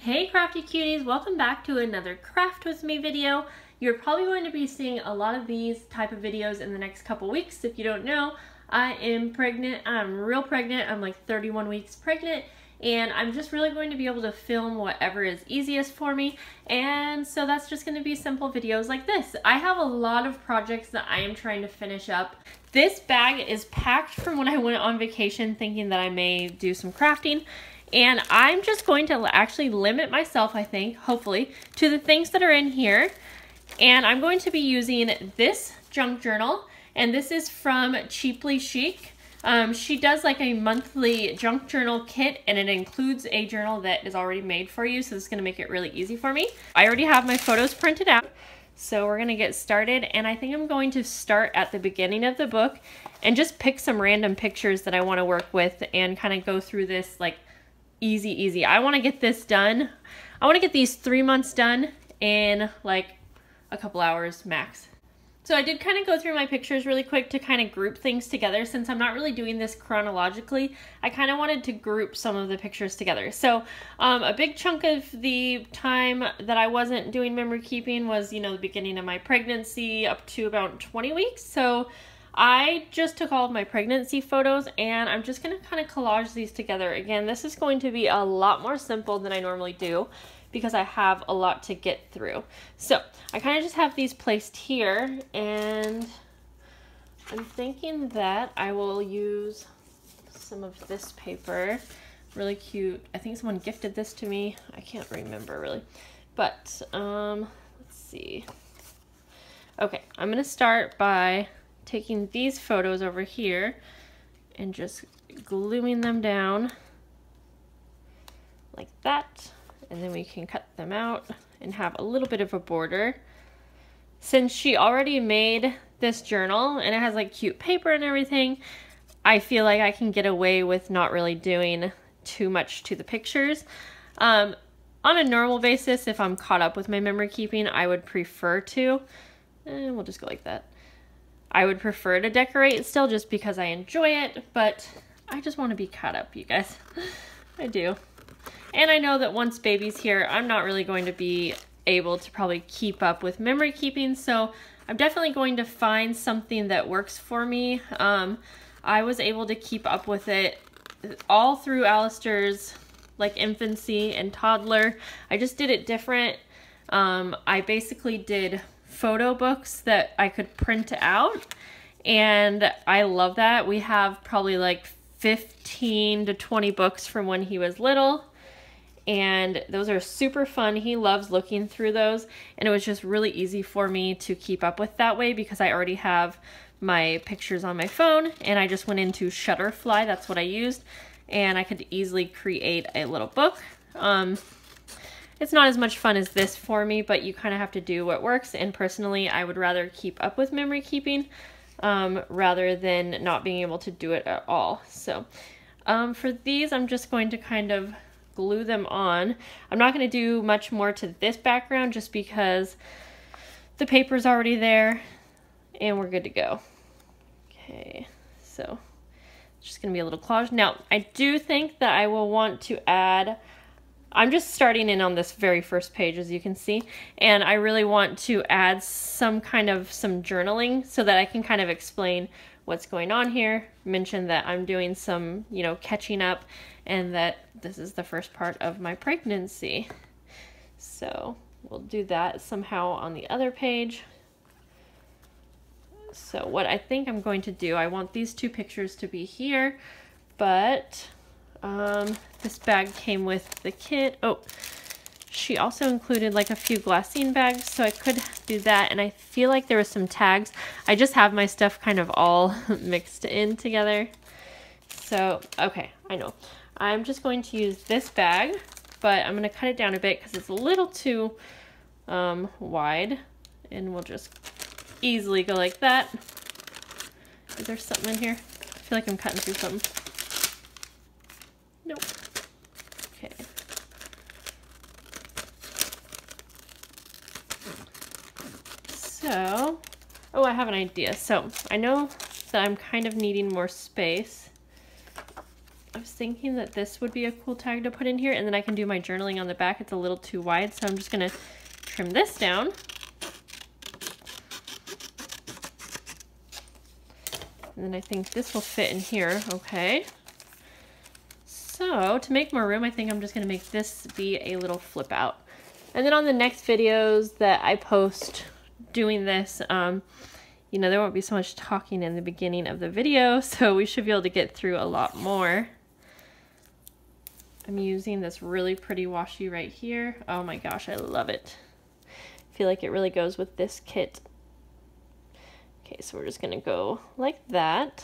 Hey crafty cuties, welcome back to another craft with me video. You're probably going to be seeing a lot of these type of videos in the next couple weeks. If you don't know, I am pregnant. I'm real pregnant. I'm like 31 weeks pregnant, and I'm just really going to be able to film whatever is easiest for me. And so that's just going to be simple videos like this. I have a lot of projects that I am trying to finish up. This bag is packed from when I went on vacation thinking that I may do some crafting. And I'm just going to actually limit myself, I think, hopefully, to the things that are in here. And I'm going to be using this junk journal, and this is from Cheaply Chic. She does like a monthly junk journal kit, and it includes a journal that is already made for you, so this is going to make it really easy for me. I already have my photos printed out, so we're going to get started. And I think I'm going to start at the beginning of the book and just pick some random pictures that I want to work with and kind of go through this like easy. I want to get this done. I want to get these 3 months done in like a couple hours max. So I did kind of go through my pictures really quick to kind of group things together. Since I'm not really doing this chronologically, I kind of wanted to group some of the pictures together. So a big chunk of the time that I wasn't doing memory keeping was, you know, the beginning of my pregnancy up to about 20 weeks. So I just took all of my pregnancy photos, and I'm just going to kind of collage these together. Again, this is going to be a lot more simple than I normally do because I have a lot to get through. So I kind of just have these placed here, and I'm thinking that I will use some of this paper. Really cute. I think someone gifted this to me. I can't remember really, but let's see. Okay, I'm going to start by taking these photos over here and just gluing them down like that, and then we can cut them out and have a little bit of a border. Since she already made this journal and it has like cute paper and everything, I feel like I can get away with not really doing too much to the pictures. On a normal basis, if I'm caught up with my memory keeping, I would prefer to, we'll just go like that. I would prefer to decorate still just because I enjoy it, but I just want to be caught up, you guys. I do. And I know that once baby's here, I'm not really going to be able to probably keep up with memory keeping, so I'm definitely going to find something that works for me. I was able to keep up with it all through Alistair's like infancy and toddler. I just did it different. I basically did photo books that I could print out, and I love that. We have probably like 15 to 20 books from when he was little, and those are super fun. He loves looking through those, and it was just really easy for me to keep up with that way because I already have my pictures on my phone, and I just went into Shutterfly. That's what I used, and I could easily create a little book. It's not as much fun as this for me, but you kind of have to do what works. And personally, I would rather keep up with memory keeping rather than not being able to do it at all. So for these, I'm just going to kind of glue them on. I'm not going to do much more to this background just because the paper's already there and we're good to go. Okay, so it's just going to be a little collage. Now, I do think that I will want to add, I'm just starting in on this very first page, as you can see, and I really want to add some journaling so that I can kind of explain what's going on here, mention that I'm doing some, you know, catching up, and that this is the first part of my pregnancy. So we'll do that somehow on the other page. So what I think I'm going to do, I want these two pictures to be here, but this bag came with the kit. Oh, she also included like a few glassine bags, so I could do that. And I feel like there was some tags. I just have my stuff kind of all mixed in together. So, okay, I know. I'm just going to use this bag, but I'm going to cut it down a bit because it's a little too wide. And we'll just easily go like that. Is there something in here? I feel like I'm cutting through something. Nope. Okay. So, oh, I have an idea. So, I know that I'm kind of needing more space. I was thinking that this would be a cool tag to put in here, and then I can do my journaling on the back. It's a little too wide, so I'm just gonna trim this down. And then I think this will fit in here, okay. So to make more room, I think I'm just gonna make this be a little flip out. And then on the next videos that I post doing this, you know, there won't be so much talking in the beginning of the video, so we should be able to get through a lot more. I'm using this really pretty washi right here. Oh my gosh, I love it. I feel like it really goes with this kit. Okay, so we're just gonna go like that.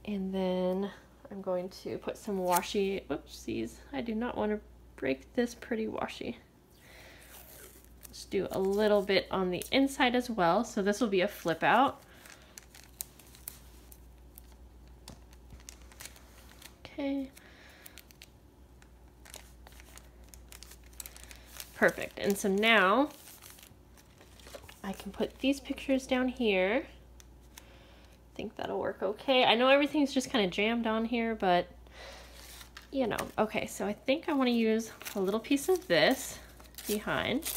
And then I'm going to put some washi. Oopsies, I do not want to break this pretty washi. Let's do a little bit on the inside as well. So this will be a flip out. Okay. Perfect. And so now I can put these pictures down here. I think that'll work okay. I know everything's just kind of jammed on here, but you know. Okay, so I think I want to use a little piece of this behind.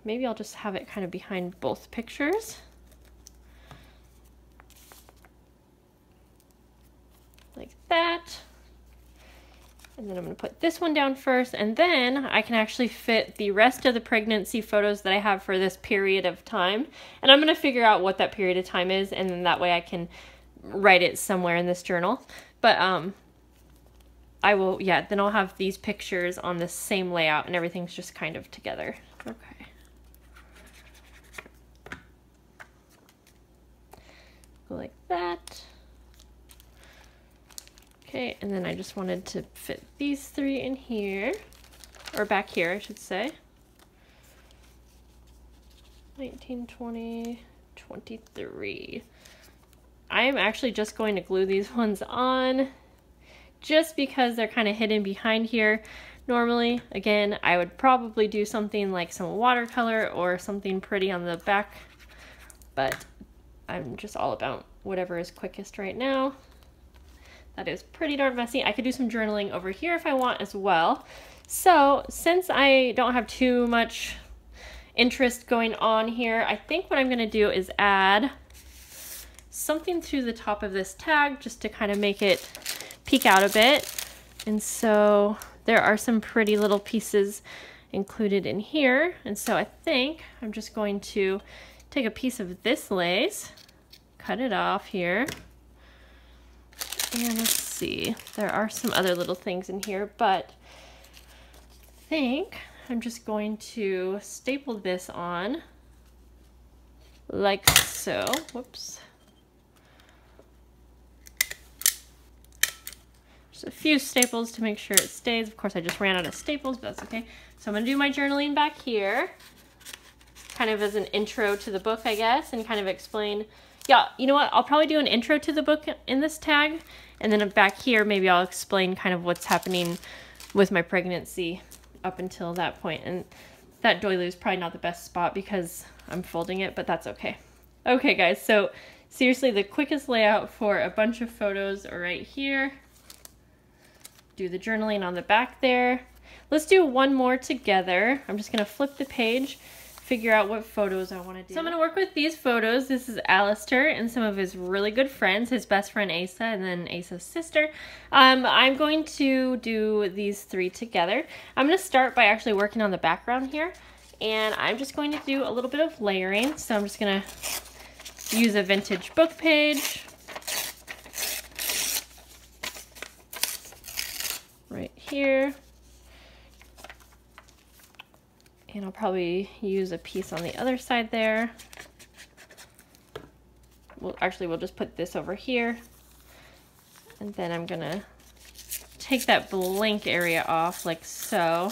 Maybe I'll just have it kind of behind both pictures. Like that. And then I'm going to put this one down first, and then I can actually fit the rest of the pregnancy photos that I have for this period of time. And I'm going to figure out what that period of time is, and then that way I can write it somewhere in this journal. But I will, yeah, then I'll have these pictures on the same layout and everything's just kind of together. Okay. Go like that. Okay, and then I just wanted to fit these three in here, or back here, I should say. 19, 20, 23. I am actually just going to glue these ones on just because they're kind of hidden behind here. Normally, again, I would probably do something like some watercolor or something pretty on the back, but I'm just all about whatever is quickest right now. That is pretty darn messy. I could do some journaling over here if I want as well. So since I don't have too much interest going on here, I think what I'm gonna do is add something to the top of this tag just to kind of make it peek out a bit. And so there are some pretty little pieces included in here. And so I think I'm just going to take a piece of this lace, cut it off here. And let's see, there are some other little things in here, but I think I'm just going to staple this on like so. Whoops. Just a few staples to make sure it stays. Of course, I just ran out of staples, but that's okay. So I'm gonna do my journaling back here, kind of as an intro to the book, I guess, and kind of explain. Yeah, you know what? I'll probably do an intro to the book in this tag, and then back here, maybe I'll explain kind of what's happening with my pregnancy up until that point. And that doily is probably not the best spot because I'm folding it, but that's okay. Okay, guys, so seriously, the quickest layout for a bunch of photos are right here. Do the journaling on the back there. Let's do one more together. I'm just gonna flip the page, figure out what photos I want to do. So I'm going to work with these photos. This is Alistair and some of his really good friends, his best friend Asa and then Asa's sister. I'm going to do these three together. I'm going to start by actually working on the background here, and I'm just going to do a little bit of layering. So I'm just going to use a vintage book page right here. And I'll probably use a piece on the other side there. Well, actually, we'll just put this over here. And then I'm gonna take that blank area off like so.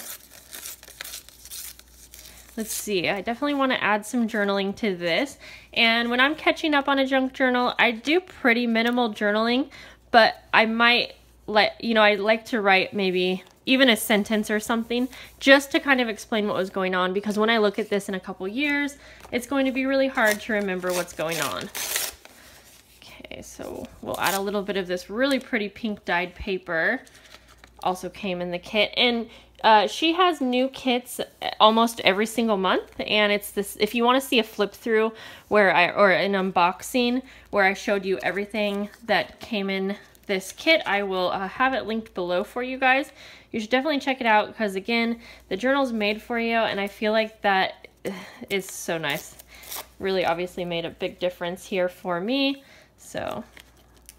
Let's see, I definitely want to add some journaling to this. And when I'm catching up on a junk journal, I do pretty minimal journaling, but I might I like to write maybe even a sentence or something just to kind of explain what was going on, because when I look at this in a couple years, it's going to be really hard to remember what's going on. Okay, Okay, so we'll add a little bit of this really pretty pink dyed paper. Also came in the kit, and she has new kits almost every single month, and it's this, if you want to see a flip through or an unboxing where I showed you everything that came in this kit, I will have it linked below for you guys. You should definitely check it out because, again, the journal's made for you, and I feel like that is so nice. Really obviously made a big difference here for me. So,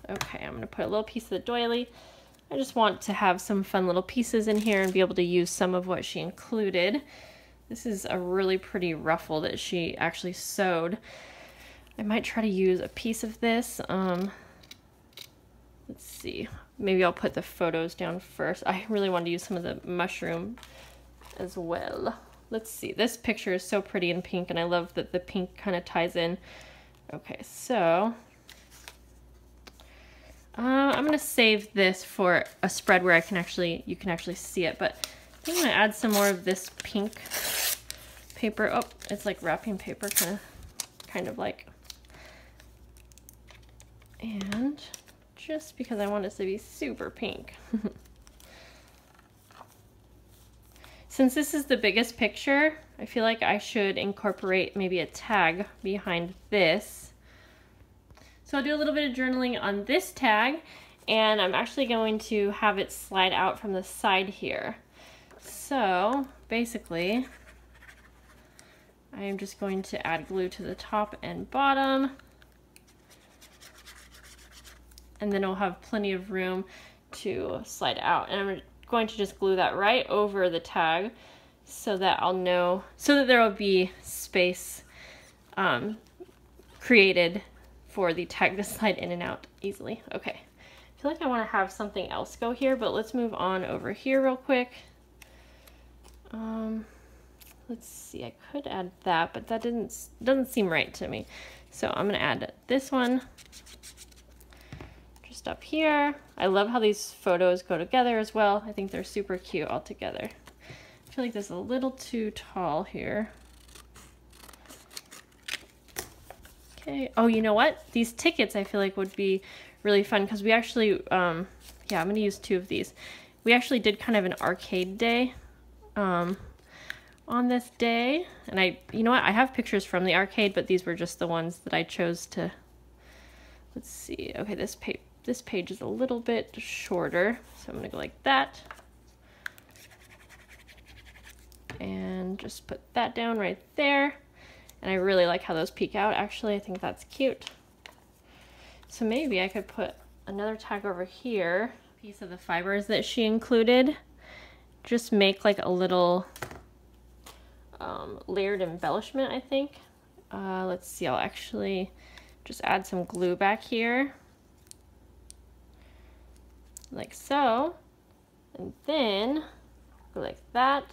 okay, I'm going to put a little piece of the doily. I just want to have some fun little pieces in here and be able to use some of what she included. This is a really pretty ruffle that she actually sewed. I might try to use a piece of this. Let's see. Maybe I'll put the photos down first. I really wanted to use some of the mushroom as well. Let's see. This picture is so pretty in pink, and I love that the pink kind of ties in. Okay, so I'm gonna save this for a spread where you can actually see it, but I'm gonna add some more of this pink paper. Oh, it's like wrapping paper, kind of like. And just because I want it to be super pink. Since this is the biggest picture, I feel like I should incorporate maybe a tag behind this. So I'll do a little bit of journaling on this tag, and I'm actually going to have it slide out from the side here. So basically, I am just going to add glue to the top and bottom, and then it'll have plenty of room to slide out. And I'm going to just glue that right over the tag so that I'll know, so that there will be space created for the tag to slide in and out easily. Okay, I feel like I want to have something else go here, but let's move on over here real quick. Let's see, I could add that, but that doesn't seem right to me. So I'm gonna add this one just up here. I love how these photos go together as well. I think they're super cute all together. I feel like this is a little too tall here. Okay. Oh, you know what? These tickets I feel like would be really fun because we actually, yeah, I'm going to use 2 of these. We actually did kind of an arcade day on this day. And you know what? I have pictures from the arcade, but these were just the ones that I chose to, let's see. Okay, this page is a little bit shorter, so I'm going to go like that. And just put that down right there. And I really like how those peek out, actually. I think that's cute. So maybe I could put another tag over here, piece of the fibers that she included. Just make like a little layered embellishment, I think. Let's see, I'll actually just add some glue back here. Like so. And then go like that.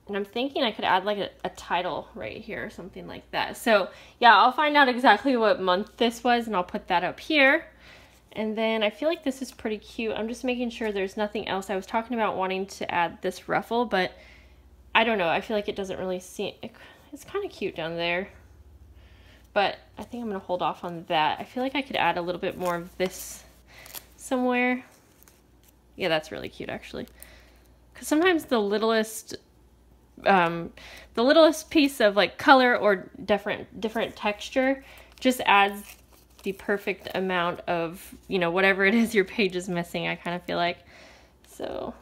And I'm thinking I could add like a title right here or something like that. So yeah, I'll find out exactly what month this was and I'll put that up here. And then I feel like this is pretty cute. I'm just making sure there's nothing else. I was talking about wanting to add this ruffle, but I don't know. I feel like it doesn't really seem, it's kind of cute down there. But I think I'm going to hold off on that. I feel like I could add a little bit more of this somewhere. Yeah, that's really cute actually. Because sometimes the littlest piece of like color or different texture just adds the perfect amount of, you know, whatever it is your page is missing, I kind of feel like. So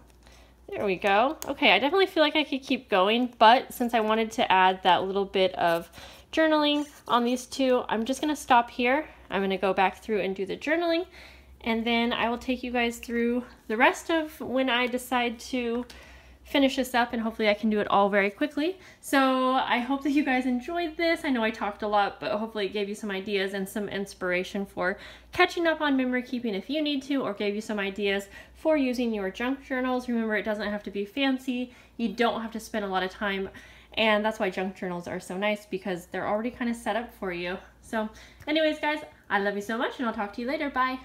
there we go. Okay, I definitely feel like I could keep going, but since I wanted to add that little bit of journaling on these 2, I'm just going to stop here. I'm going to go back through and do the journaling, and then I will take you guys through the rest of when I decide to finish this up, and hopefully I can do it all very quickly. So I hope that you guys enjoyed this. I know I talked a lot, but hopefully it gave you some ideas and some inspiration for catching up on memory keeping if you need to, or gave you some ideas for using your junk journals. Remember, it doesn't have to be fancy. You don't have to spend a lot of time, and that's why junk journals are so nice, because they're already kind of set up for you. So anyways, guys, I love you so much, and I'll talk to you later. Bye.